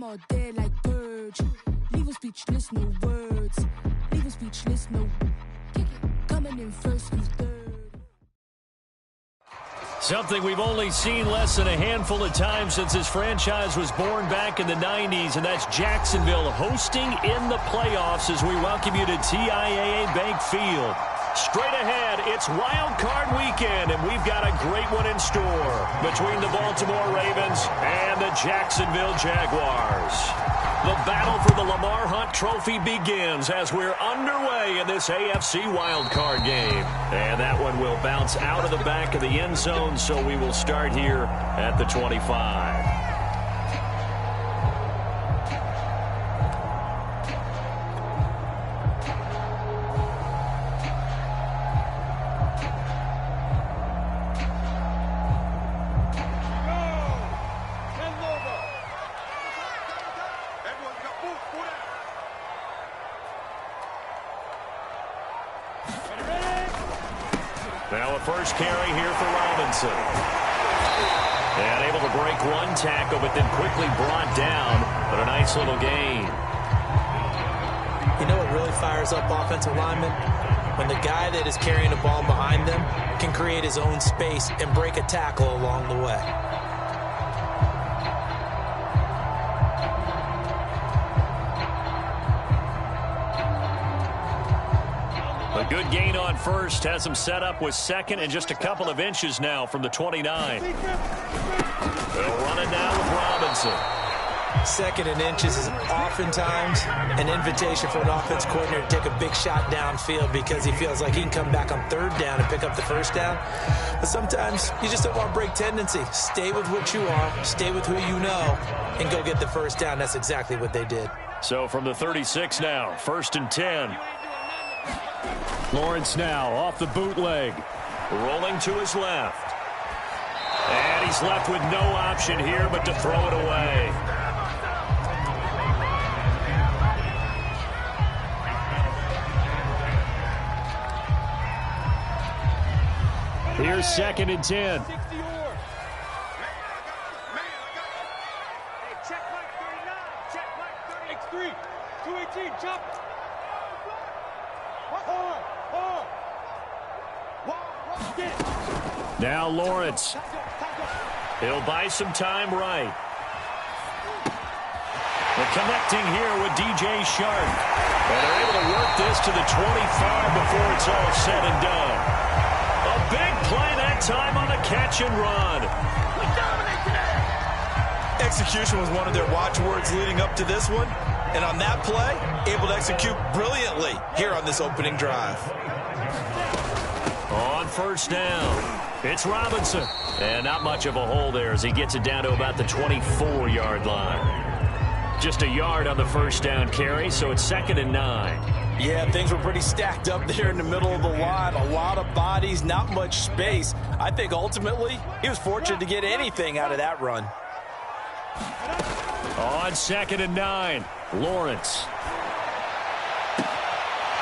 I'm all there like purge. Leave them speechless, no words. Leave them speechless, no. Coming in first, who's third? Something we've only seen less than a handful of times since this franchise was born back in the 90s, and that's Jacksonville hosting in the playoffs as we welcome you to TIAA Bank Field. Straight ahead, it's Wild Card Weekend, and we've got a great one in store between the Baltimore Ravens and the Jacksonville Jaguars. The battle for the Lamar Hunt Trophy begins as we're underway in this AFC wildcard game. And that one will bounce out of the back of the end zone, so we will start here at the 25. Now a first carry here for Robinson. And able to break one tackle, but then quickly brought down. But a nice little gain. You know what really fires up offensive linemen? When the guy that is carrying the ball behind them can create his own space and break a tackle along the way. A good gain on first, has him set up with second and just a couple of inches now from the 29. They'll run it now with Robinson. Second and inches is oftentimes an invitation for an offense coordinator to take a big shot downfield because he feels like he can come back on third down and pick up the first down. But sometimes you just don't want to break tendency. Stay with what you are, stay with who you know, and go get the first down. That's exactly what they did. So from the 36 now, 1st and 10. Lawrence now off the bootleg, rolling to his left. And he's left with no option here but to throw it away. Here's 2nd and 10. Now Lawrence. He'll buy some time right. They're connecting here with DJ Shark. And they're able to work this to the 25 before it's all said and done. A big play that time on the catch and run. We dominate today. Execution was one of their watchwords leading up to this one. And on that play, able to execute brilliantly here on this opening drive. On first down, it's Robinson. And not much of a hole there as he gets it down to about the 24-yard line. Just a yard on the first down carry, so it's 2nd and 9. Yeah, things were pretty stacked up there in the middle of the line. A lot of bodies, not much space. I think ultimately he was fortunate to get anything out of that run. On 2nd and 9, Lawrence.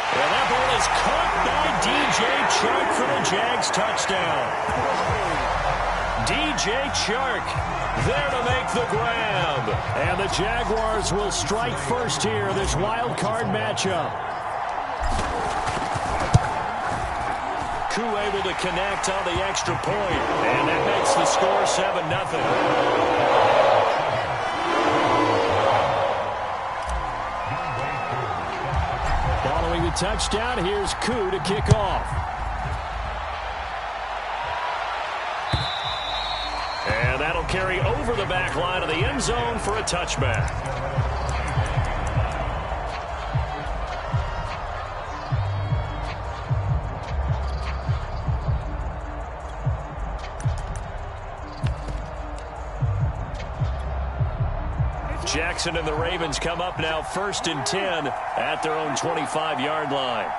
And that ball is caught by DJ Chark for the Jags touchdown. DJ Chark there to make the grab. And the Jaguars will strike first here in this wild card matchup. Koo able to connect on the extra point. And that makes the score 7-0. Following the touchdown, here's Koo to kick off. And that'll carry over the back line of the end zone for a touchback. Jackson and the Ravens come up now 1st and 10 at their own 25-yard line.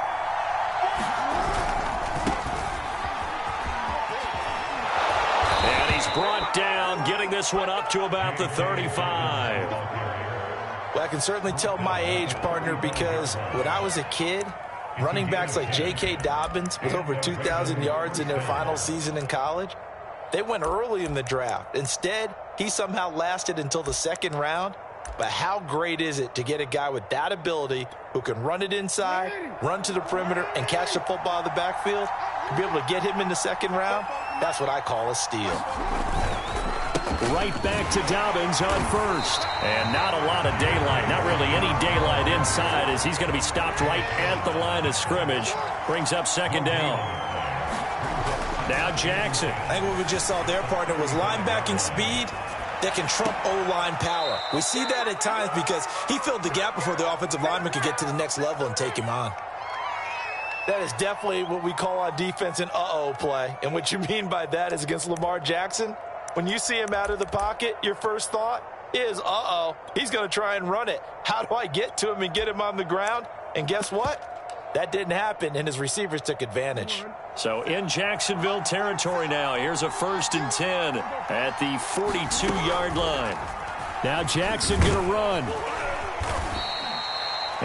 And he's brought down, getting this one up to about the 35. Well, I can certainly tell my age, partner, because when I was a kid, running backs like J.K. Dobbins with over 2,000 yards in their final season in college, they went early in the draft. Instead, he somehow lasted until the 2nd round But how great is it to get a guy with that ability who can run it inside, run to the perimeter, and catch the football in the backfield? To be able to get him in the second round, that's what I call a steal. Right back to Dobbins on first. And not a lot of daylight, not really any daylight inside, as he's going to be stopped right at the line of scrimmage. Brings up second down. Now Jackson. I think what we just saw there, partner, was linebacking speed that can trump O-line power. We see that at times because he filled the gap before the offensive lineman could get to the next level and take him on. That is definitely what we call on defense an uh-oh play. And what you mean by that is against Lamar Jackson, when you see him out of the pocket, your first thought is, uh-oh, he's going to try and run it. How do I get to him and get him on the ground? And guess what? That didn't happen, and his receivers took advantage. So in Jacksonville territory now. Here's a 1st and 10 at the 42-yard line. Now Jackson going to run.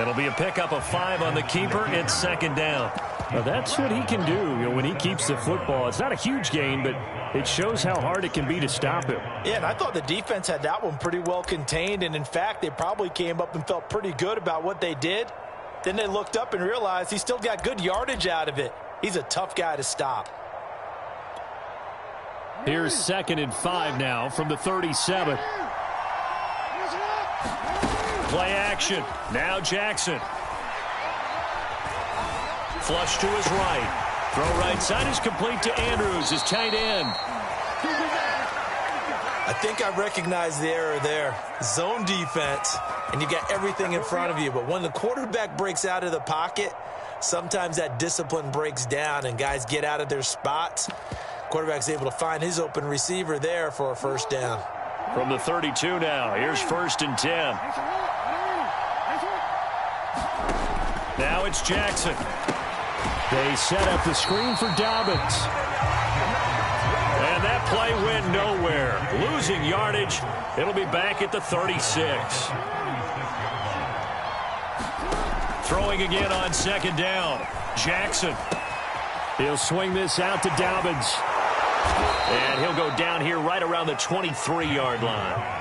It'll be a pickup of 5 on the keeper. It's second down. Now that's what he can do, when he keeps the football. It's not a huge gain, but it shows how hard it can be to stop him. Yeah, and I thought the defense had that one pretty well contained, and in fact, they probably came up and felt pretty good about what they did. Then they looked up and realized he still got good yardage out of it. He's a tough guy to stop. Here's 2nd and 5 now from the 37. Play action. Now Jackson. Flush to his right. Throw right side is complete to Andrews, his tight end. I think I recognize the error there. Zone defense, and you got everything in front of you. But when the quarterback breaks out of the pocket, sometimes that discipline breaks down and guys get out of their spots. Quarterback's able to find his open receiver there for a first down. From the 32 now, here's 1st and 10. Now it's Jackson. They set up the screen for Dobbins. And that play went nowhere. Losing yardage. It'll be back at the 36. Throwing again on second down. Jackson. He'll swing this out to Dobbins. And he'll go down here right around the 23-yard line.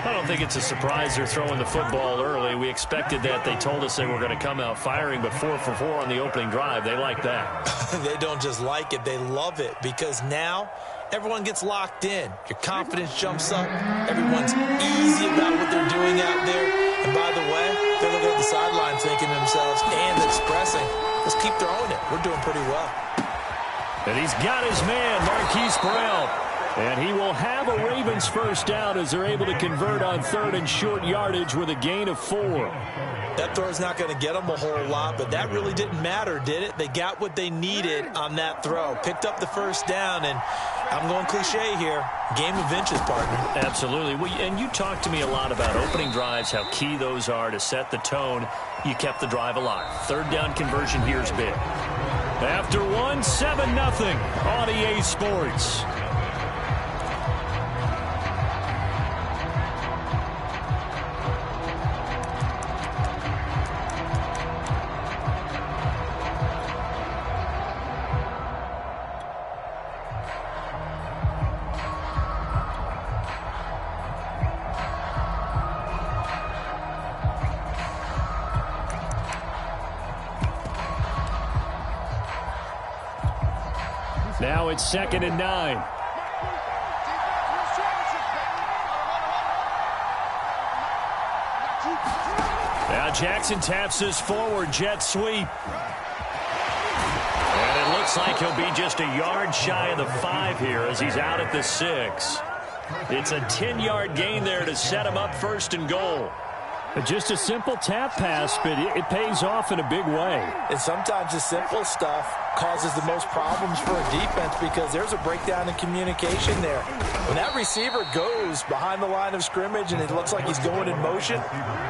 I don't think it's a surprise they're throwing the football early. We expected that. They told us they were going to come out firing, but 4 for 4 on the opening drive. They like that. They don't just like it. They love it because now everyone gets locked in. Your confidence jumps up. Everyone's easy about what they're doing out there. And by the way, they're looking at the sideline thinking to themselves and expressing, let's keep throwing it. We're doing pretty well. And he's got his man, Marquise Brown. And he will have a Ravens first down as they're able to convert on 3rd and short yardage with a gain of 4. That throw is not going to get them a whole lot, but that really didn't matter, did it? They got what they needed on that throw. Picked up the first down, and I'm going cliche here. Game of inches, partner. Absolutely. Well, and you talked to me a lot about opening drives, how key those are to set the tone. You kept the drive alive. 3rd down conversion here is big. After 1, 7-0 on EA Sports. Now it's 2nd and 9. Now Jackson taps this forward jet sweep. And it looks like he'll be just a yard shy of the 5 here as he's out at the 6. It's a 10-yard gain there to set him up 1st and goal. Just a simple tap pass, but it pays off in a big way. And sometimes the simple stuff causes the most problems for a defense because there's a breakdown in communication there. When that receiver goes behind the line of scrimmage and it looks like he's going in motion,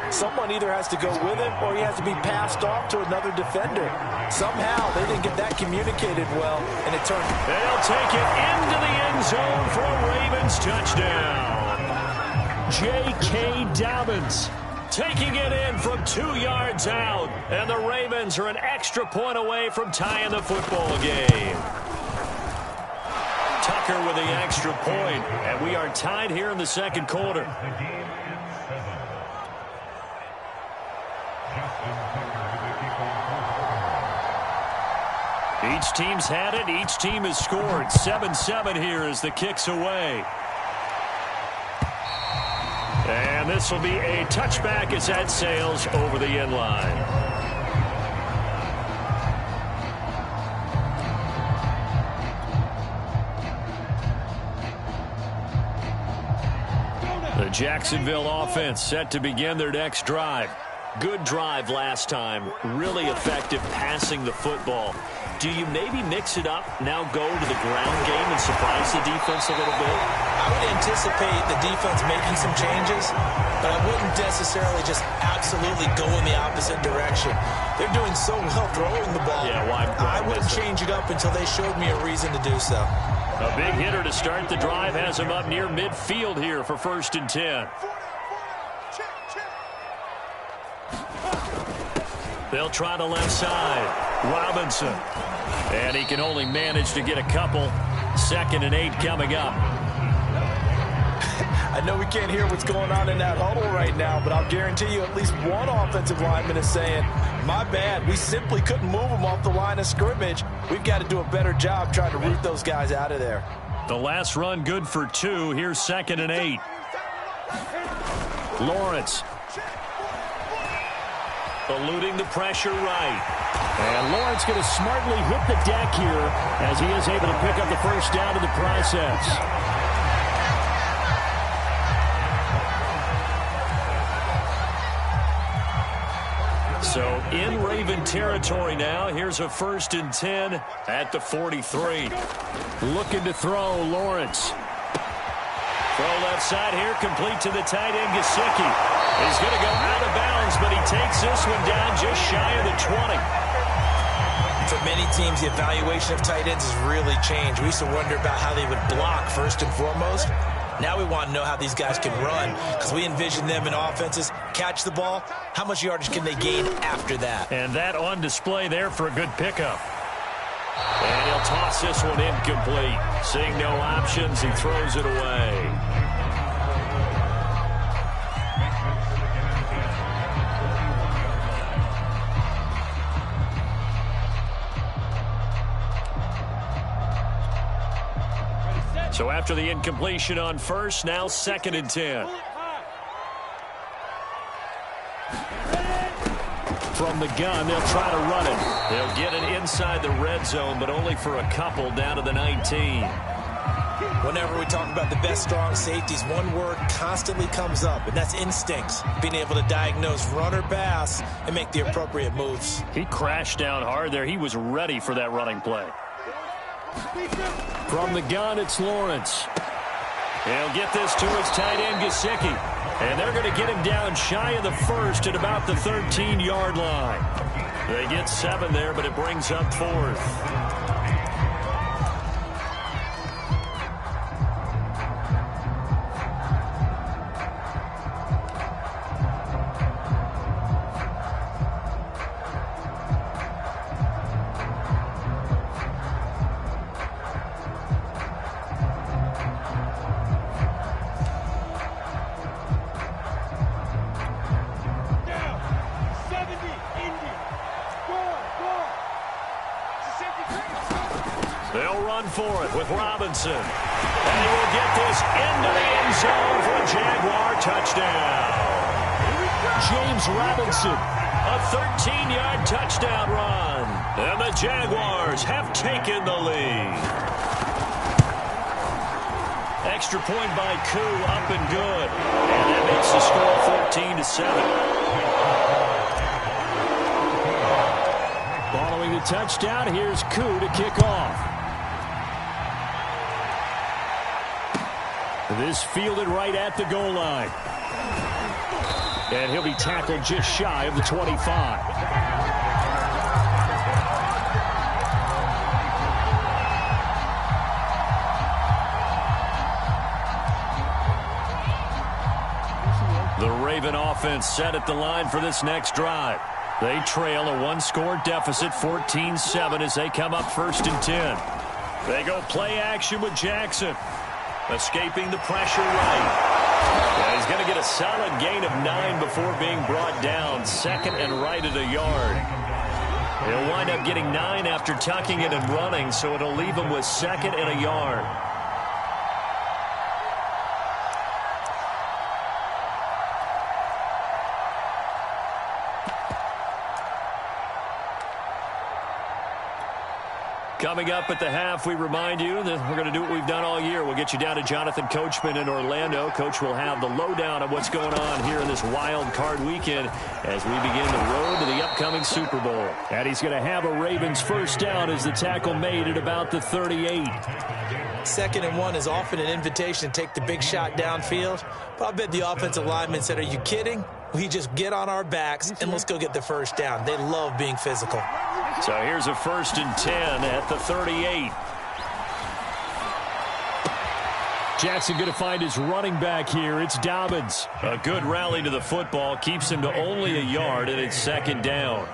someone either has to go with him or he has to be passed off to another defender. Somehow they didn't get that communicated well, and it turned. They'll take it into the end zone for a Ravens touchdown. J.K. Dobbins taking it in from 2 yards out. And the Ravens are an extra point away from tying the football game. Tucker with the extra point. And we are tied here in the second quarter. Each team's had it. Each team has scored. 7-7 here as the kick's away. And this will be a touchback as that sails over the end line. The Jacksonville offense set to begin their next drive. Good drive last time. Really effective passing the football. Do you maybe mix it up, now go to the ground game and surprise the defense a little bit? I would anticipate the defense making some changes, but I wouldn't necessarily just absolutely go in the opposite direction. They're doing so well throwing the ball. Yeah, why I wouldn't change it up until they showed me a reason to do so. A big hitter to start the drive has him up near midfield here for 1st and 10. They'll try the left side. Robinson. And he can only manage to get a couple. 2nd and 8 coming up. I know we can't hear what's going on in that huddle right now, but I'll guarantee you at least one offensive lineman is saying, my bad, we simply couldn't move them off the line of scrimmage. We've got to do a better job trying to root those guys out of there. The last run good for 2. Here's 2nd and 8. Lawrence. Eluding the pressure right. And Lawrence going to smartly hit the deck here as he is able to pick up the first down in the process. So in Raven territory now. Here's a 1st and 10 at the 43. Looking to throw, Lawrence. Throw left side here, complete to the tight end, Gesicki. He's going to go out of bounds, but he takes this one down just shy of the 20. For many teams, the evaluation of tight ends has really changed. We used to wonder about how they would block first and foremost. Now we want to know how these guys can run, because we envision them in offenses, catch the ball, how much yardage can they gain after that? And that on display there for a good pickup. And he'll toss this one incomplete. Seeing no options, he throws it away. So after the incompletion on first, now 2nd and 10. From the gun, they'll try to run it. They'll get it inside the red zone, but only for a couple down to the 19. Whenever we talk about the best strong safeties, one word constantly comes up, and that's instincts. Being able to diagnose run or pass and make the appropriate moves. He crashed down hard there. He was ready for that running play. From the gun, it's Lawrence. He'll get this to his tight end, Gesicki. And they're going to get him down shy of the 1st at about the 13-yard line. They get 7 there, but it brings up 4th. They'll run for it with Robinson. And he will get this into the end zone for a Jaguar touchdown. James Robinson, a 13-yard touchdown run. And the Jaguars have taken the lead. Extra point by Koo, up and good. And that makes the score 14-7. Following the touchdown, here's Koo to kick off. This fielded right at the goal line. And he'll be tackled just shy of the 25. The Raven offense set at the line for this next drive. They trail a one-score deficit, 14-7, as they come up 1st and 10. They go play action with Jackson. Escaping the pressure right. Yeah, he's going to get a solid gain of 9 before being brought down. 2nd and right at a yard. He'll wind up getting 9 after tucking it and running, so it'll leave him with 2nd and a yard. Coming up at the half, we remind you that we're going to do what we've done all year. We'll get you down to Jonathan Coachman in Orlando. Coach will have the lowdown of what's going on here in this wild card weekend as we begin the road to the upcoming Super Bowl. And he's going to have a Ravens first down as the tackle made at about the 38. 2nd and 1 is often an invitation to take the big shot downfield. But I bet the offensive lineman said, are you kidding? We just get on our backs and let's go get the first down. They love being physical. So here's a 1st and 10 at the 38. Jackson going to find his running back here. It's Dobbins. A good rally to the football. Keeps him to only a yard, and it's 2nd down.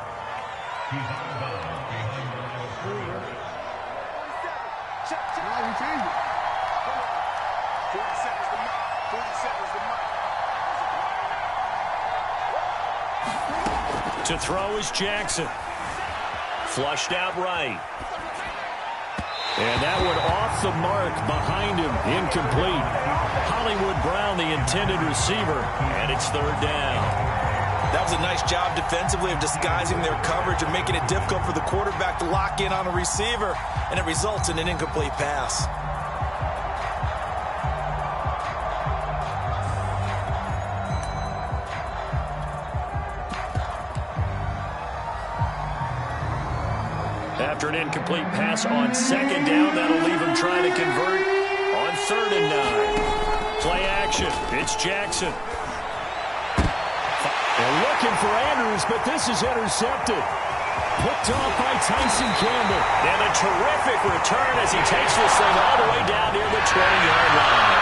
To throw is Jackson. Flushed out right. And that one off the mark behind him. Incomplete. Hollywood Brown, the intended receiver, and it's 3rd down. That was a nice job defensively of disguising their coverage and making it difficult for the quarterback to lock in on a receiver, and it results in an incomplete pass. After an incomplete pass on 2nd down, that'll leave him trying to convert on 3rd and 9. Play action. It's Jackson. They're looking for Andrews, but this is intercepted. Picked off by Tyson Campbell. And a terrific return as he takes this thing all the way down near the 20-yard line.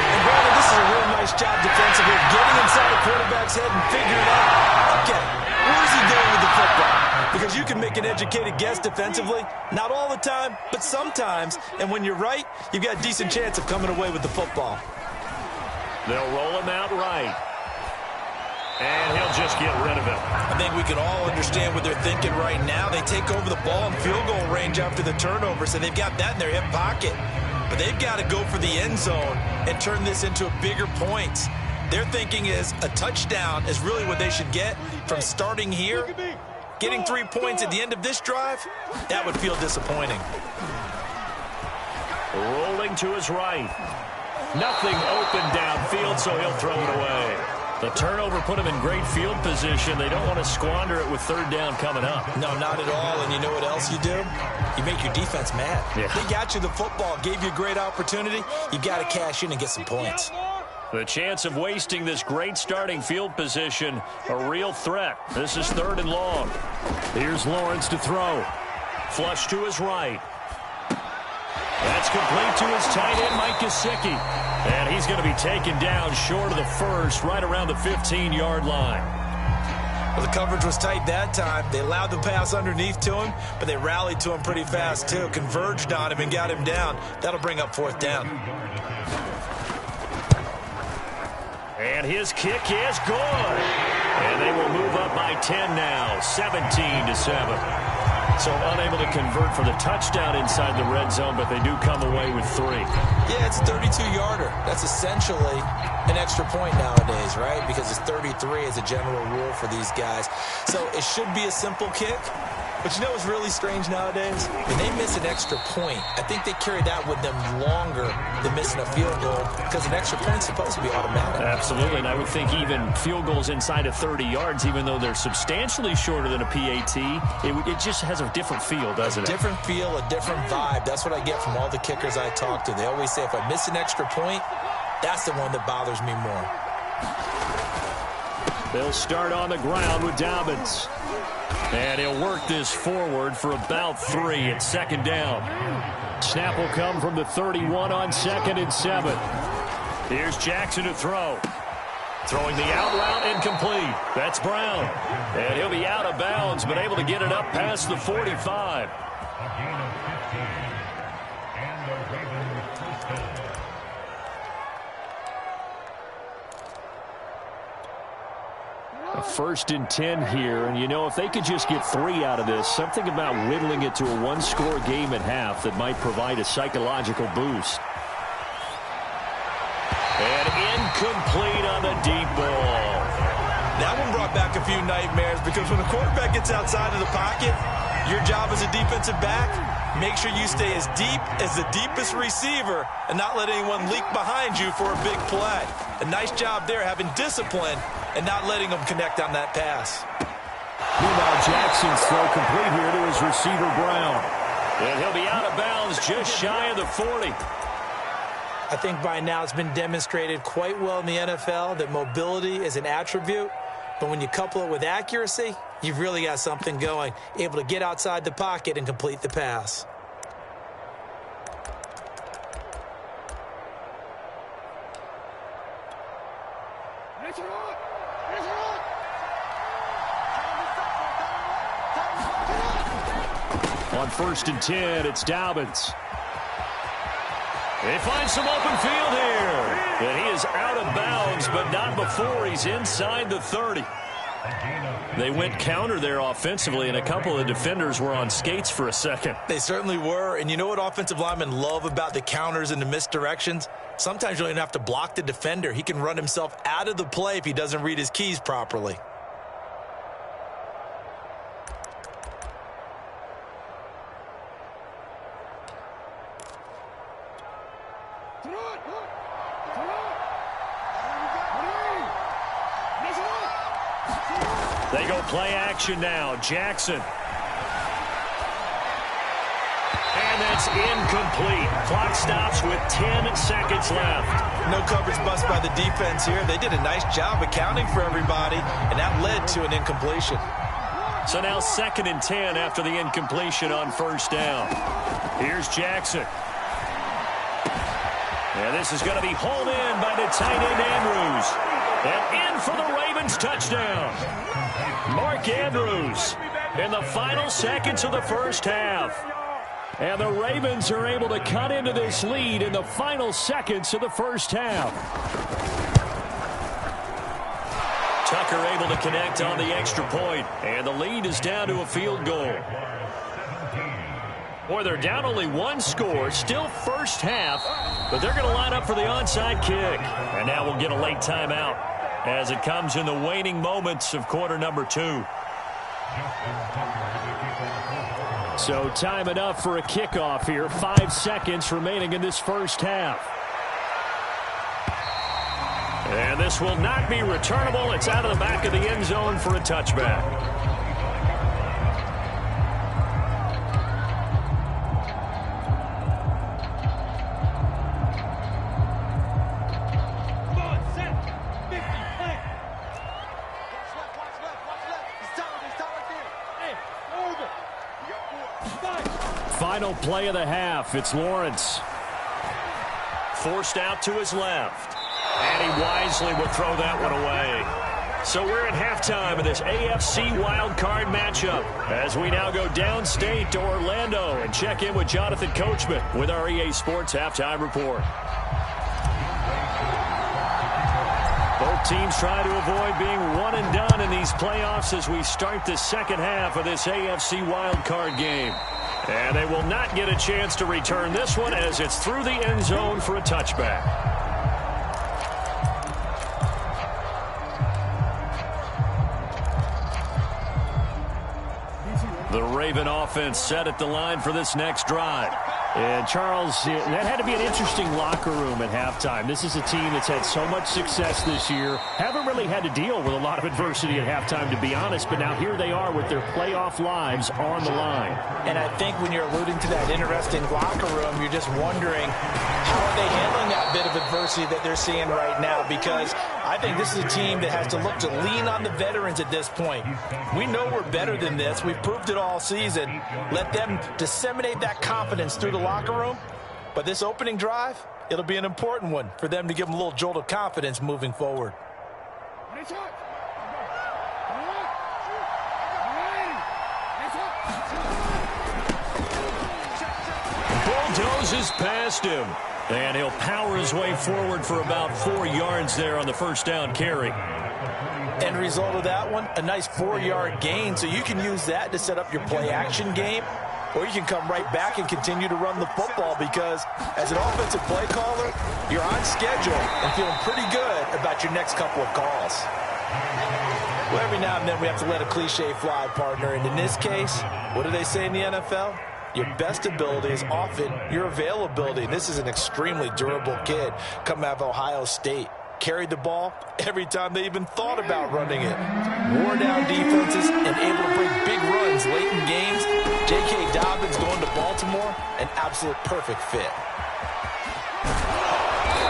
And Brandon, this is a real nice job defensively, getting inside the quarterback's head and figuring out, okay, where's he going with the football? Because you can make an educated guess defensively. Not all the time, but sometimes. And when you're right, you've got a decent chance of coming away with the football. They'll roll him out right. And he'll just get rid of it. I think we can all understand what they're thinking right now. They take over the ball in field goal range after the turnover, so they've got that in their hip pocket. But they've got to go for the end zone and turn this into a bigger point. Their thinking is a touchdown is really what they should get from starting here. Getting 3 points at the end of this drive, that would feel disappointing. Rolling to his right. Nothing open downfield, so he'll throw it away. The turnover put him in great field position. They don't want to squander it with 3rd down coming up. No, not at all. And you know what else you do? You make your defense mad. Yeah. They got you the football, gave you a great opportunity. You've got to cash in and get some points. The chance of wasting this great starting field position, a real threat. This is 3rd and long. Here's Lawrence to throw. Flush to his right. That's complete to his tight end, Mike Gesicki. And he's going to be taken down short of the first, right around the 15-yard line. Well, the coverage was tight that time. They allowed the pass underneath to him, but they rallied to him pretty fast, too. Converged on him and got him down. That'll bring up 4th down. And his kick is good. And they will move up by 10 now, 17-7. So unable to convert for the touchdown inside the red zone, but they do come away with 3. Yeah, it's a 32-yarder. That's essentially an extra point nowadays, right? Because it's 33 as a general rule for these guys. So it should be a simple kick. But you know what's really strange nowadays? When they miss an extra point, I think they carry that with them longer than missing a field goal because an extra point's supposed to be automatic. Absolutely, and I would think even field goals inside of 30 yards, even though they're substantially shorter than a PAT, it just has a different feel, doesn't it? A different feel, a different vibe. That's what I get from all the kickers I talk to. They always say if I miss an extra point, that's the one that bothers me more. They'll start on the ground with Dobbins. And he'll work this forward for about 3 at 2nd down. Snap will come from the 31 on 2nd and 7. Here's Jackson to throw. Throwing the out route incomplete. That's Brown. And he'll be out of bounds, but able to get it up past the 45. A 1st and 10 here, and you know, if they could just get 3 out of this, something about whittling it to a one-score game at half that might provide a psychological boost. And incomplete on the deep ball. That one brought back a few nightmares because when a quarterback gets outside of the pocket, your job as a defensive back, make sure you stay as deep as the deepest receiver and not let anyone leak behind you for a big play. A nice job there having discipline and not letting them connect on that pass. Meanwhile, Jackson's throw complete here to his receiver, Brown. And he'll be out of bounds just shy of the 40. I think by now it's been demonstrated quite well in the NFL that mobility is an attribute. But when you couple it with accuracy, you've really got something going. Able to get outside the pocket and complete the pass. On 1st and 10, it's Dobbins. They find some open field here. And he is out of bounds, but not before he's inside the 30. They went counter there offensively, and a couple of defenders were on skates for a second. They certainly were. And you know what offensive linemen love about the counters and the misdirections? Sometimes you don't even have to block the defender. He can run himself out of the play if he doesn't read his keys properly. They go play action now. Jackson. And that's incomplete. Clock stops with 10 seconds left. No coverage bust by the defense here. They did a nice job accounting for everybody, and that led to an incompletion. So now 2nd and 10 after the incompletion on 1st down. Here's Jackson. And this is going to be hauled in by the tight end Andrews. And in for the Ravens touchdown. Mark Andrews in the final seconds of the 1st half. And the Ravens are able to cut into this lead in the final seconds of the 1st half. Tucker able to connect on the extra point, and the lead is down to a field goal. Boy, they're down only 1 score, still 1st half, but they're going to line up for the onside kick. And now we'll get a late timeout as it comes in the waning moments of quarter number 2. So time enough for a kickoff here. 5 seconds remaining in this 1st half. And this will not be returnable. It's out of the back of the end zone for a touchback. Final play of the half. It's Lawrence. Forced out to his left. And he wisely will throw that one away. So we're at halftime of this AFC wildcard matchup as we now go downstate to Orlando and check in with Jonathan Coachman with our EA Sports Halftime Report. Both teams try to avoid being one and done in these playoffs as we start the 2nd half of this AFC wildcard game. And they will not get a chance to return this one as it's through the end zone for a touchback. The Raven offense set at the line for this next drive. And, Charles, that had to be an interesting locker room at halftime. This is a team that's had so much success this year. Haven't really had to deal with a lot of adversity at halftime, to be honest. But now here they are with their playoff lives on the line. And I think when you're alluding to that interesting locker room, you're just wondering how are they handling that bit of adversity that they're seeing right now, because I think this is a team that has to look to lean on the veterans at this point. We know we're better than this. We've proved it all season. Let them disseminate that confidence through the locker room. But this opening drive, it'll be an important one for them to give them a little jolt of confidence moving forward. Bulldozes past him. And he'll power his way forward for about 4 yards there on the 1st down carry. End result of that one, a nice 4-yard gain, so you can use that to set up your play-action game, or you can come right back and continue to run the football because as an offensive play caller, you're on schedule and feeling pretty good about your next couple of calls. Well, every now and then we have to let a cliche fly, partner, and in this case, what do they say in the NFL? Your best ability is often your availability. This is an extremely durable kid coming out of Ohio State. Carried the ball every time they even thought about running it. Wore down defenses and able to break big runs late in games. J.K. Dobbins going to Baltimore, an absolute perfect fit.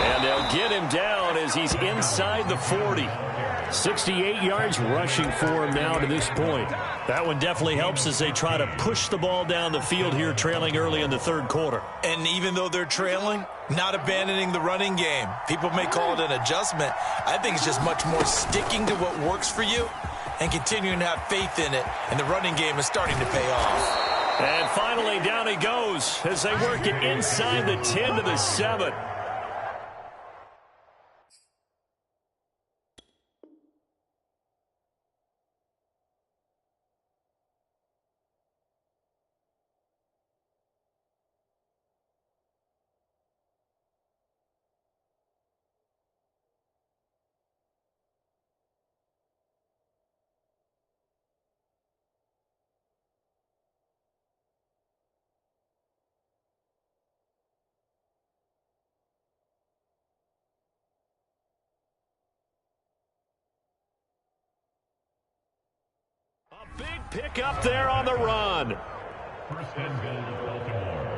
And they'll get him down as he's inside the 40. 68 yards rushing for him now to this point. That one definitely helps as they try to push the ball down the field here, trailing early in the third quarter. And even though they're trailing, not abandoning the running game. People may call it an adjustment. I think it's just much more sticking to what works for you and continuing to have faith in it. And the running game is starting to pay off. And finally, down he goes as they work it inside the 10 to the 7. A big pick up there on the run. First and goal to Baltimore.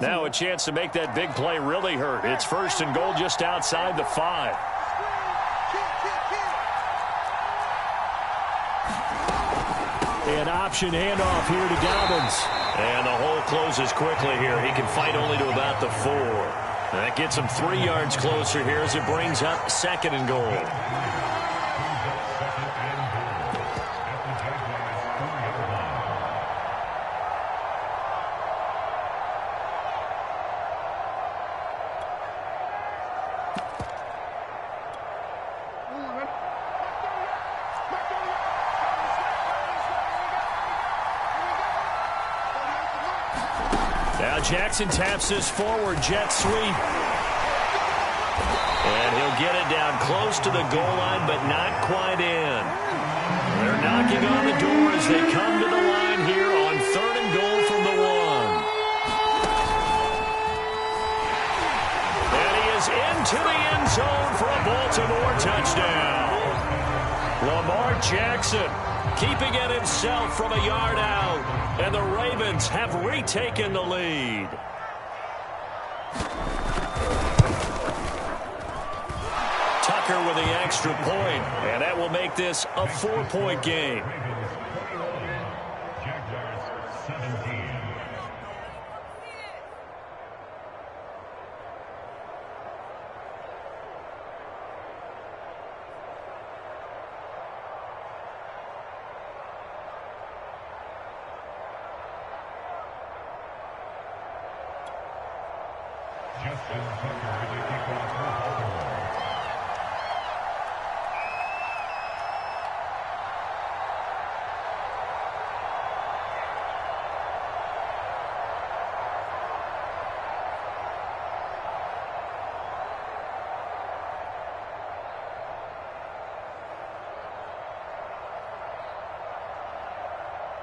Now a chance to make that big play really hurt. It's first and goal just outside the 5. An option handoff here to Dobbins. And the hole closes quickly here. He can fight only to about the 4. That gets him 3 yards closer here as it brings up second and goal. Jackson taps this forward jet sweep. And he'll get it down close to the goal line, but not quite in. They're knocking on the door as they come to the line here on third and goal from the 1. And he is into the end zone for a Baltimore touchdown. Lamar Jackson keeping it himself from a yard out. And the Ravens have retaken the lead. Tucker with the extra point, and that will make this a 4-point game. Jaguars 17.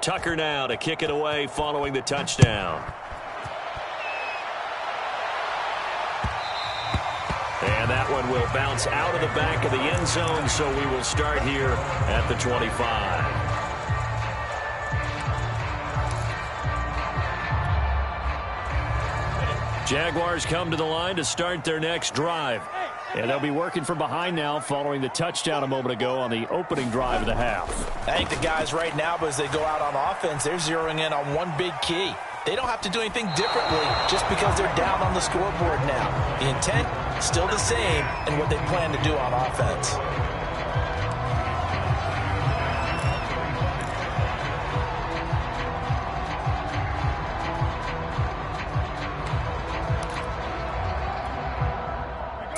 Tucker now to kick it away following the touchdown. And that one will bounce out of the back of the end zone, so we will start here at the 25. Jaguars come to the line to start their next drive. And they'll be working from behind now following the touchdown a moment ago on the opening drive of the half. I think the guys right now, as they go out on offense, they're zeroing in on one big key. They don't have to do anything differently just because they're down on the scoreboard now. The intent, still the same, and what they plan to do on offense.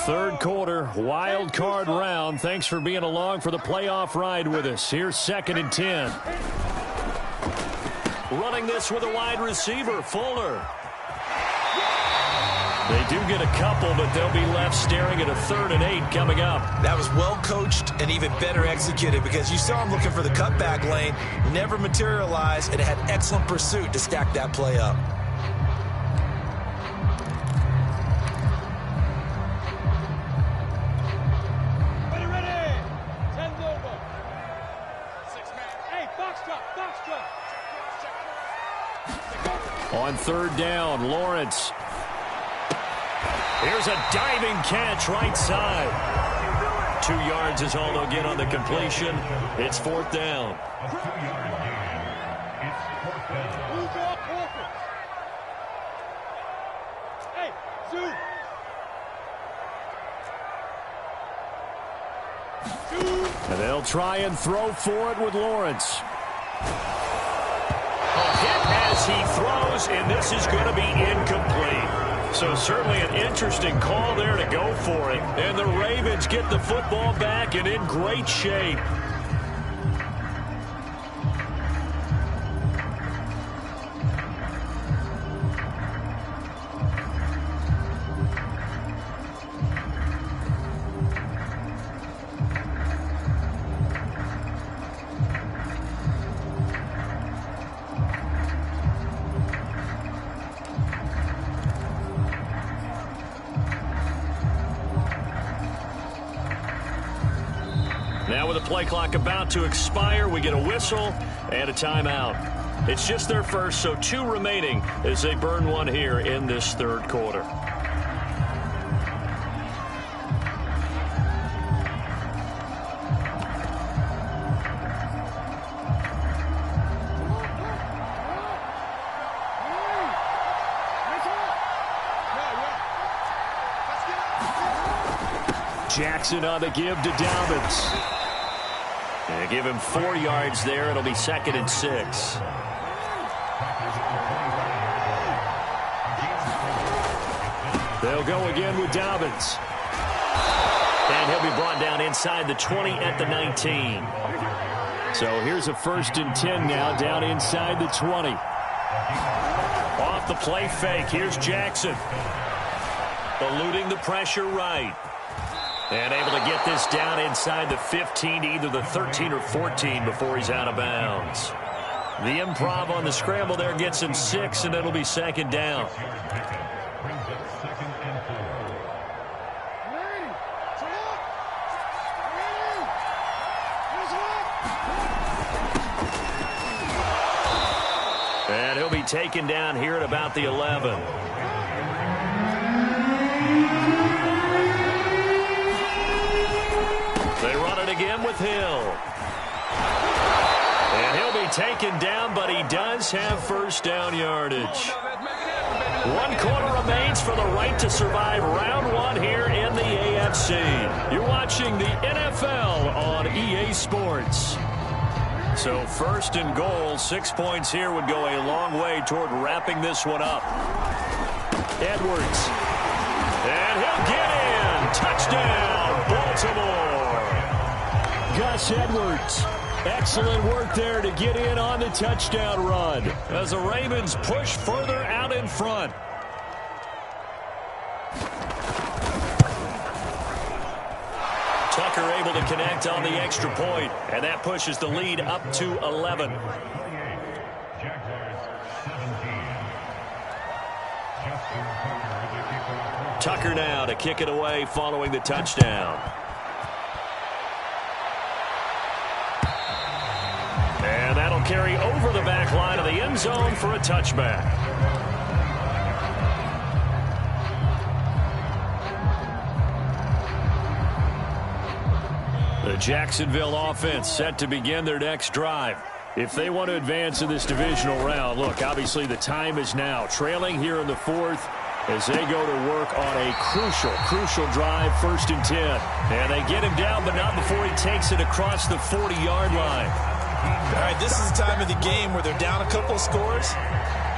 Third quarter, wild card round. Thanks for being along for the playoff ride with us. Here's 2nd and 10. Running this with a wide receiver, Fuller. They do get a couple, but they'll be left staring at a 3rd and 8 coming up. That was well coached and even better executed because you saw him looking for the cutback lane, never materialized, and had excellent pursuit to stack that play up. On 3rd down, Lawrence. Here's a diving catch right side. 2 yards is all they'll get on the completion. It's 4th down. A 2-yard gain. It's 4th down. Hey, Zoo. And they'll try and throw for it with Lawrence. A hit as he throws, and this is going to be incomplete. So certainly an interesting call there to go for it. And the Ravens get the football back and in great shape. Now with the play clock about to expire, we get a whistle and a timeout. It's just their first, so 2 remaining as they burn one here in this 3rd quarter. Jackson on the give to Dobbins. And give him 4 yards there. It'll be 2nd and 6. They'll go again with Dobbins. And he'll be brought down inside the 20 at the 19. So here's a 1st and 10 now, down inside the 20. Off the play fake, here's Jackson. Eluding the pressure right. And able to get this down inside the 15 to either the 13 or 14 before he's out of bounds. The improv on the scramble there gets him 6, and it'll be 2nd down. And he'll be taken down here at about the 11. They run it again with Hill. And he'll be taken down, but he does have 1st down yardage. 1 quarter remains for the right to survive round 1 here in the AFC. You're watching the NFL on EA Sports. So 1st and goal, 6 points here would go a long way toward wrapping this one up. Edwards. And he'll get in. Touchdown, Baltimore. Gus Edwards. Excellent work there to get in on the touchdown run as the Ravens push further out in front. Tucker able to connect on the extra point, and that pushes the lead up to 11. Tucker now to kick it away following the touchdown. And that'll carry over the back line of the end zone for a touchback. The Jacksonville offense set to begin their next drive. if they want to advance in this divisional round. Look, obviously the time is now. Trailing here in the fourth as they go to work on a crucial drive, 1st and 10. And they get him down, but not before he takes it across the 40-yard line. All right, this is the time of the game where they're down a couple of scores,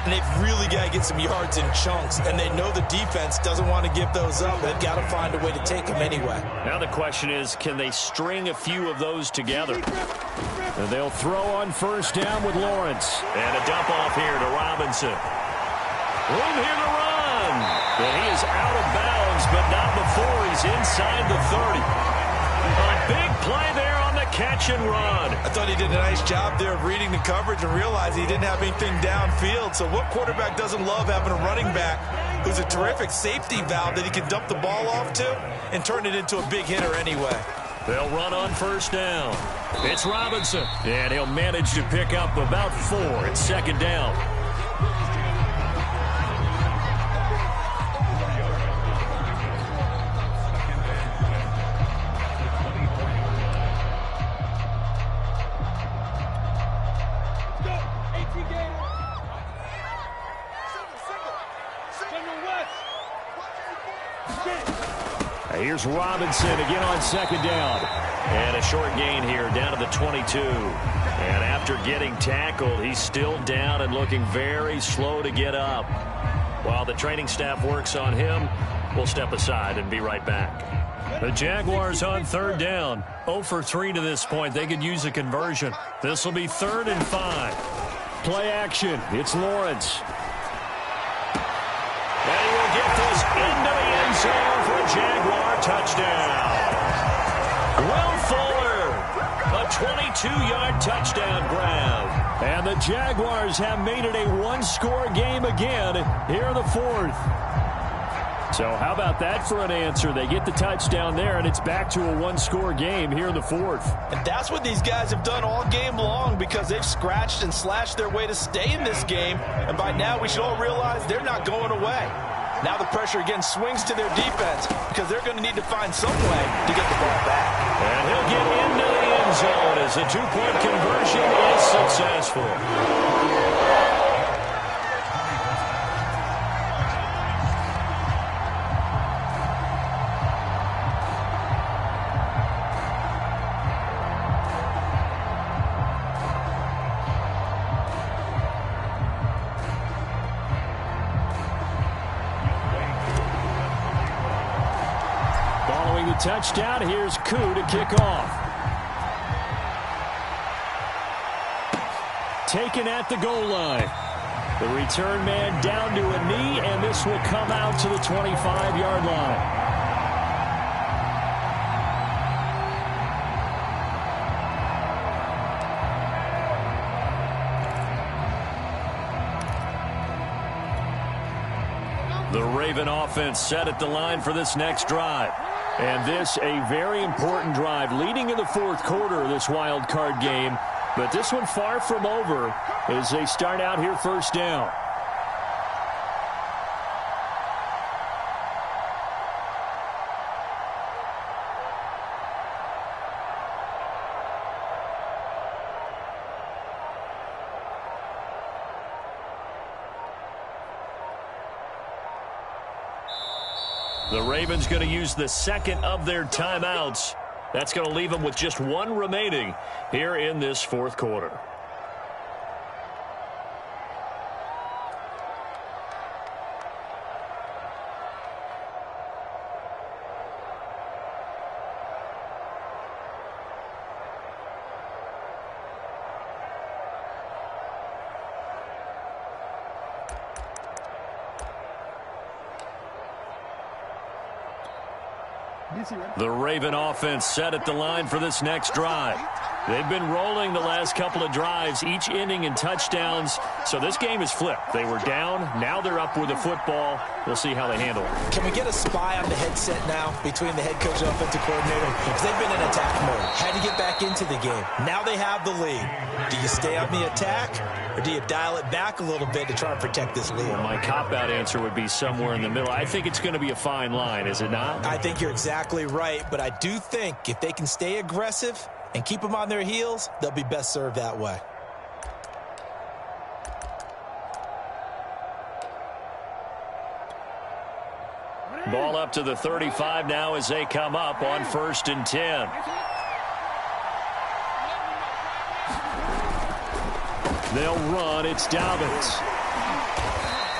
and they've really got to get some yards in chunks, and they know the defense doesn't want to give those up. They've got to find a way to take them anyway. Now the question is, can they string a few of those together? And they'll throw on 1st down with Lawrence. And a dump off here to Robinson. Room here to run. And he is out of bounds, but not before he's inside the 30. A big play there on the catch and run. I thought he did a nice job there of reading the coverage and realized he didn't have anything downfield. So what quarterback doesn't love having a running back who's a terrific safety valve that he can dump the ball off to and turn it into a big hitter anyway? They'll run on 1st down. It's Robinson, and he'll manage to pick up about 4 at 2nd down. Here's Robinson again on 2nd down. And a short gain here down to the 22. And after getting tackled, he's still down and looking very slow to get up. While the training staff works on him, we'll step aside and be right back. The Jaguars on 3rd down. 0 for 3 to this point. They could use a conversion. This will be 3rd and 5. Play action. It's Lawrence. And he will get this into the end zone for a Jaguar touchdown. Will Fuller, a 22-yard touchdown grab. And the Jaguars have made it a one-score game again here in the 4th. So how about that for an answer? They get the touchdown there, and it's back to a one-score game here in the 4th. And that's what these guys have done all game long because they've scratched and slashed their way to stay in this game. And by now, we should all realize they're not going away. Now the pressure again swings to their defense because they're going to need to find some way to get the ball back. And he'll get into the end zone as the two-point conversion is successful. Touchdown. Here's Koo to kick off. Taken at the goal line. The return man down to a knee, and this will come out to the 25-yard line. The Raven offense set at the line for this next drive. And this a very important drive leading in the 4th quarter of this wild card game. But this one far from over as they start out here 1st down. The Ravens going to use the second of their timeouts. That's going to leave them with just one remaining here in this 4th quarter. The Raven offense set at the line for this next drive. They've been rolling the last couple of drives, each ending in touchdowns. So this game is flipped. They were down. Now they're up with the football. We'll see how they handle it. Can we get a spy on the headset now between the head coach and offensive coordinator? Because they've been in attack mode. Had to get back into the game. Now they have the lead. Do you stay on the attack, or do you dial it back a little bit to try and protect this lead? Well, my cop-out answer would be somewhere in the middle. I think it's going to be a fine line, is it not? I think you're exactly right, but I do think if they can stay aggressive and keep them on their heels, they'll be best served that way. Ball up to the 35 now as they come up on 1st and 10. They'll run. It's Dobbins.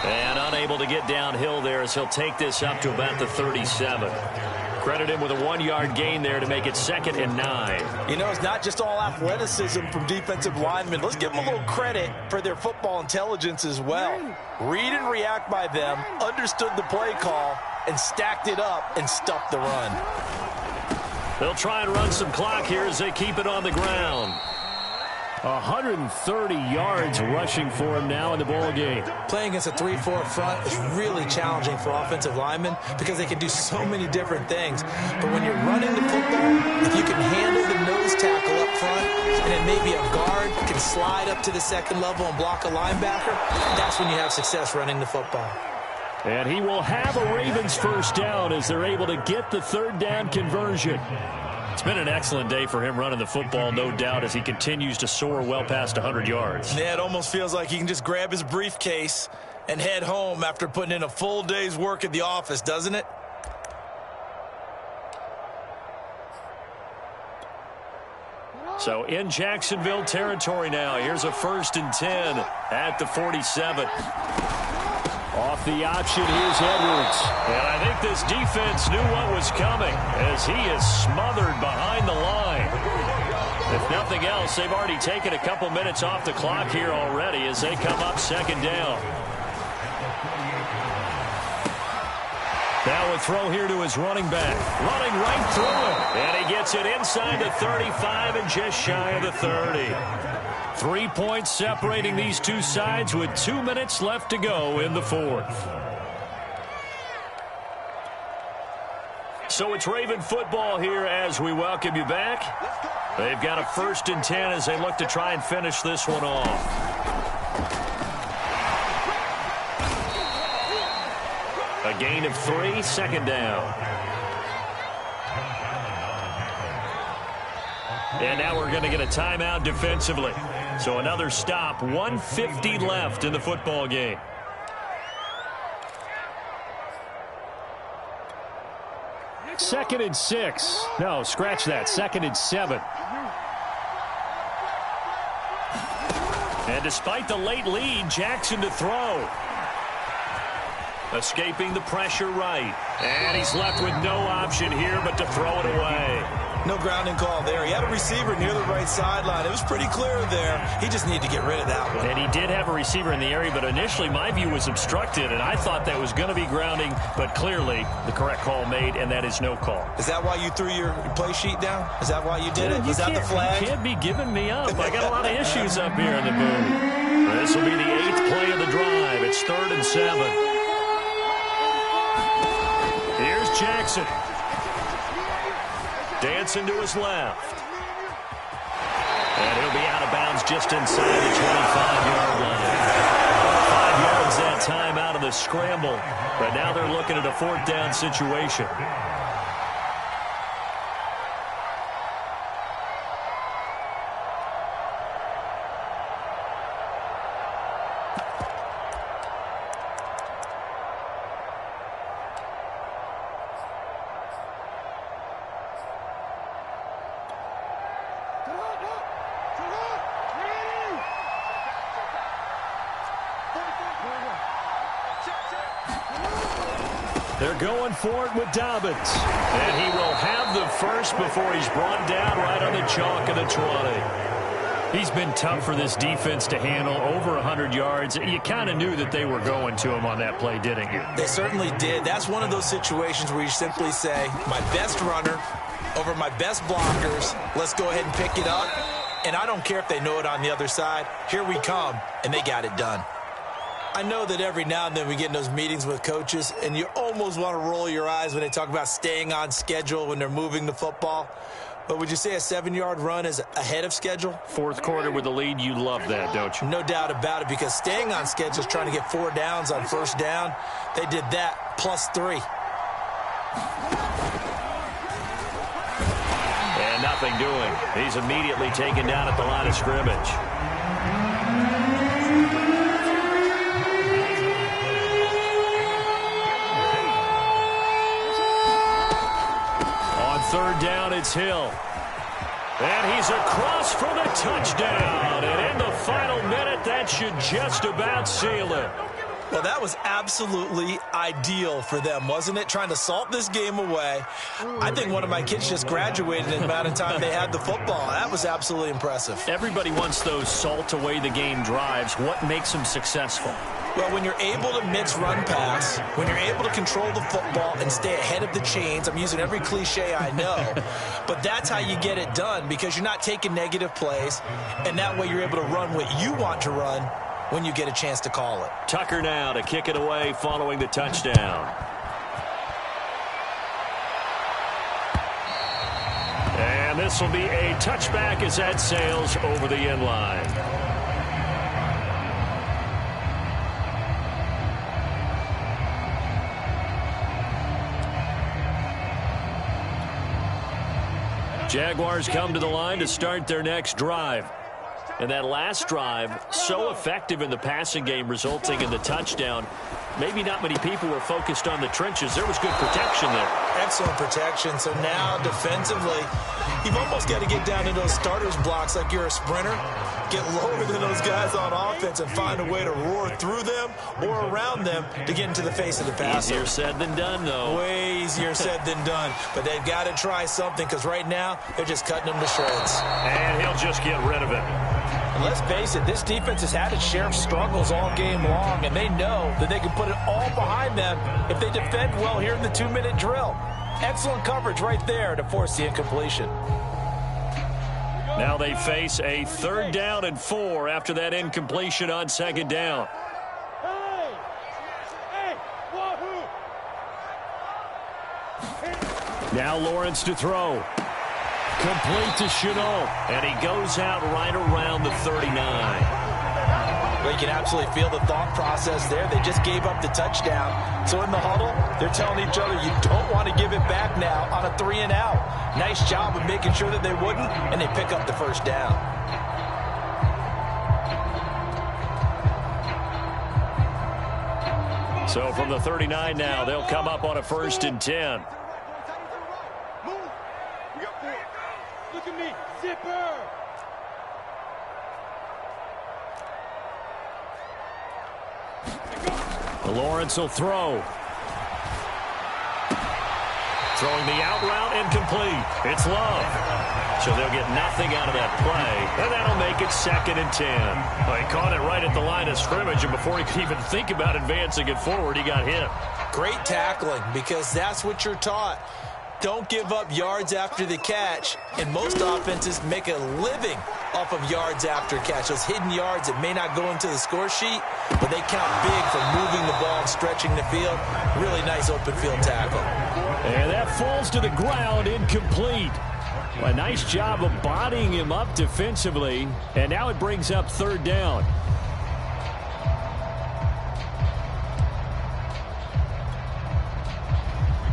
And unable to get downhill there as he'll take this up to about the 37. Credit him with a 1-yard gain there to make it 2nd and 9. You know, it's not just all athleticism from defensive linemen. Let's give them a little credit for their football intelligence as well. Read and react by them, understood the play call, and stacked it up and stuffed the run. They'll try and run some clock here as they keep it on the ground. 130 yards rushing for him now in the ball game. Playing against a 3-4 front is really challenging for offensive linemen because they can do so many different things. But when you're running the football, if you can handle the nose tackle up front, and then maybe a guard can slide up to the second level and block a linebacker, that's when you have success running the football. And he will have a Ravens first down as they're able to get the 3rd down conversion. It's been an excellent day for him running the football, no doubt, as he continues to soar well past 100 yards. Yeah, it almost feels like he can just grab his briefcase and head home after putting in a full day's work at the office, doesn't it? So in Jacksonville territory now. Here's a 1st and 10 at the 47. Off the option, here's Edwards. And I think this defense knew what was coming as he is smothered behind the line. If nothing else, they've already taken a couple minutes off the clock here already as they come up 2nd down. Now a throw here to his running back. Running right through him. And he gets it inside the 35 and just shy of the 30. 3 points separating these two sides with 2 minutes left to go in the 4th. So it's Raven football here as we welcome you back. They've got a 1st and 10 as they look to try and finish this one off. A gain of 3, 2nd down. And now we're going to get a timeout defensively. So another stop, 1:50 left in the football game. Second and 6. No, scratch that. 2nd and 7. And despite the late lead, Jackson to throw. Escaping the pressure right. And he's left with no option here but to throw it away. No grounding call there. He had a receiver near the right sideline. It was pretty clear there. He just needed to get rid of that one. And he did have a receiver in the area, but initially my view was obstructed, and I thought that was going to be grounding, but clearly the correct call made, and that is no call. Is that why you threw your play sheet down? Is that why you did it? Was that the flag? You can't be giving me up. I got a lot of issues up here in the booth. This will be the 8th play of the drive. It's 3rd and 7. Here's Jackson. Dancing to his left. And he'll be out of bounds just inside the 25-yard line. 5 yards that time out of the scramble. But now they're looking at a 4th down situation. They're going for it with Dobbins. And he will have the first before he's brought down right on the chalk of the 20. He's been tough for this defense to handle, over 100 yards. You kind of knew that they were going to him on that play, didn't you? They certainly did. That's one of those situations where you simply say, my best runner over my best blockers, let's go ahead and pick it up. And I don't care if they know it on the other side. Here we come, and they got it done. I know that every now and then we get in those meetings with coaches, and you almost want to roll your eyes when they talk about staying on schedule when they're moving the football. But would you say a 7-yard run is ahead of schedule? 4th quarter with the lead, you love that, don't you? No doubt about it, because staying on schedule is trying to get 4 downs on 1st down. They did that plus 3. And nothing doing. He's immediately taken down at the line of scrimmage. third down, it's Hill. And he's across for the touchdown. And in the final minute, that should just about seal it. Well, that was absolutely ideal for them, wasn't it? Trying to salt this game away. I think one of my kids just graduated in the amount of time they had the football. That was absolutely impressive. Everybody wants those salt-away-the-game drives. What makes them successful? Well, when you're able to mix run-pass, when you're able to control the football and stay ahead of the chains, I'm using every cliche I know, but that's how you get it done because you're not taking negative plays, and that way you're able to run what you want to run when you get a chance to call it. Tucker now to kick it away following the touchdown. And this will be a touchback as that sails over the end line. Jaguars come to the line to start their next drive. And that last drive, so effective in the passing game, resulting in the touchdown. Maybe not many people were focused on the trenches. There was good protection there. Excellent protection. So now, defensively, you've almost got to get down to those starters blocks like you're a sprinter. Get lower than those guys on offense and find a way to roar through them or around them to get into the face of the passer. Easier said than done, though. Way easier said than done. But they've got to try something because right now, they're just cutting them to shreds. And he'll just get rid of it. And let's face it, this defense has had its share of struggles all game long, and they know that they can put it all behind them if they defend well here in the 2-minute drill. Excellent coverage right there to force the incompletion. Now they face a 3rd down and 4 after that incompletion on 2nd down. Now Lawrence to throw. Complete to Chenault. And he goes out right around the 39. Well, you can absolutely feel the thought process there. They just gave up the touchdown. So in the huddle, they're telling each other, you don't want to give it back now on a 3-and-out. Nice job of making sure that they wouldn't, and they pick up the 1st down. So from the 39 now, they'll come up on a 1st and 10. Look at me, zipper! Lawrence will throw. Throwing the out route incomplete. It's Love. So they'll get nothing out of that play. And that'll make it 2nd and 10. Well, he caught it right at the line of scrimmage, and before he could even think about advancing it forward, he got hit. Great tackling, because that's what you're taught. Don't give up yards after the catch, and most offenses make a living off of yards after catch. Those hidden yards that may not go into the score sheet, but they count big for moving the ball and stretching the field. Really nice open field tackle. And that falls to the ground, incomplete. A nice job of bodying him up defensively, and now it brings up 3rd down.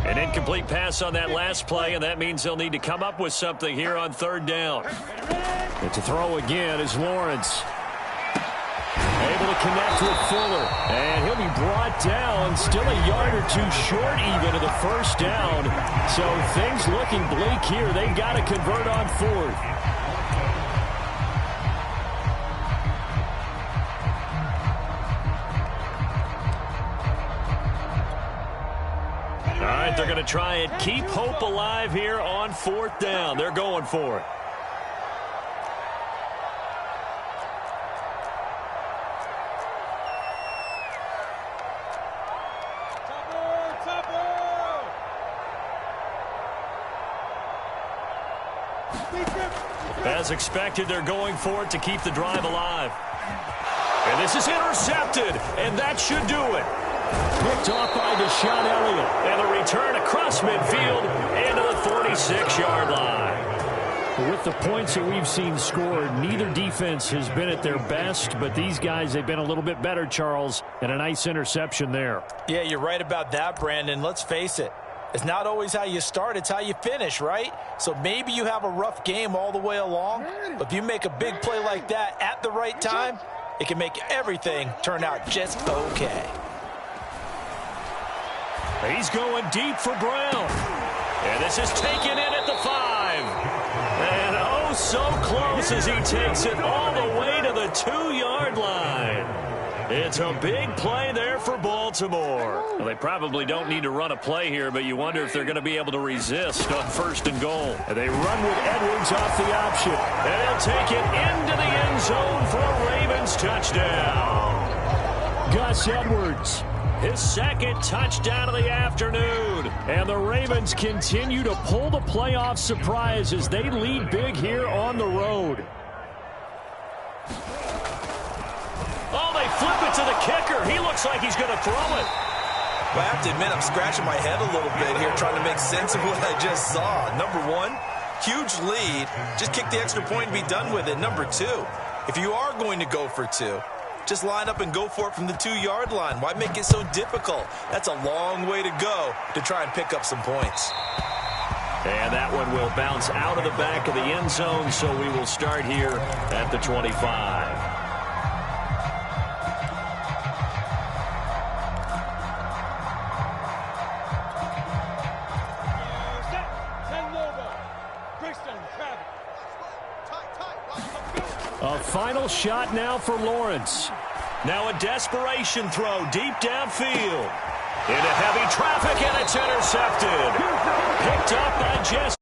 An incomplete pass on that last play, and that means they'll need to come up with something here on 3rd down. And to throw again is Lawrence. Able to connect with Fuller. And he'll be brought down, still a yard or 2 short even of the 1st down. So things looking bleak here. They've got to convert on 4th. All right, they're going to try and keep hope alive here on 4th down. They're going for it. As expected, they're going for it to keep the drive alive. And this is intercepted, and that should do it. Picked off by Deshaun Elliott. And the return across midfield into the 46-yard line. With the points that we've seen scored, neither defense has been at their best, but these guys, they've been a little bit better, Charles, and a nice interception there. Yeah, you're right about that, Brandon. Let's face it. It's not always how you start, it's how you finish, right? So maybe you have a rough game all the way along, but if you make a big play like that at the right time, it can make everything turn out just okay. He's going deep for Brown. And And this is taken in at the 5. And oh, so close as he takes it all the way to the 2-yard line. It's a big play there for Baltimore. Well, they probably don't need to run a play here, but you wonder if they're going to be able to resist on 1st and goal. And they run with Edwards off the option. And he'll take it into the end zone for a Ravens touchdown. Gus Edwards, his 2nd touchdown of the afternoon. And the Ravens continue to pull the playoff surprise as they lead big here on the road. Oh, they flip it to the kicker. He looks like he's going to throw it. Well, I have to admit, I'm scratching my head a little bit here trying to make sense of what I just saw. Number 1, huge lead. Just kick the extra point and be done with it. Number 2, if you are going to go for 2, just line up and go for it from the 2-yard line. Why make it so difficult? That's a long way to go to try and pick up some points. And that one will bounce out of the back of the end zone, so we will start here at the 25. A final shot now for Lawrence. Now a desperation throw deep downfield. Into heavy traffic, and it's intercepted. Picked up by Jesse.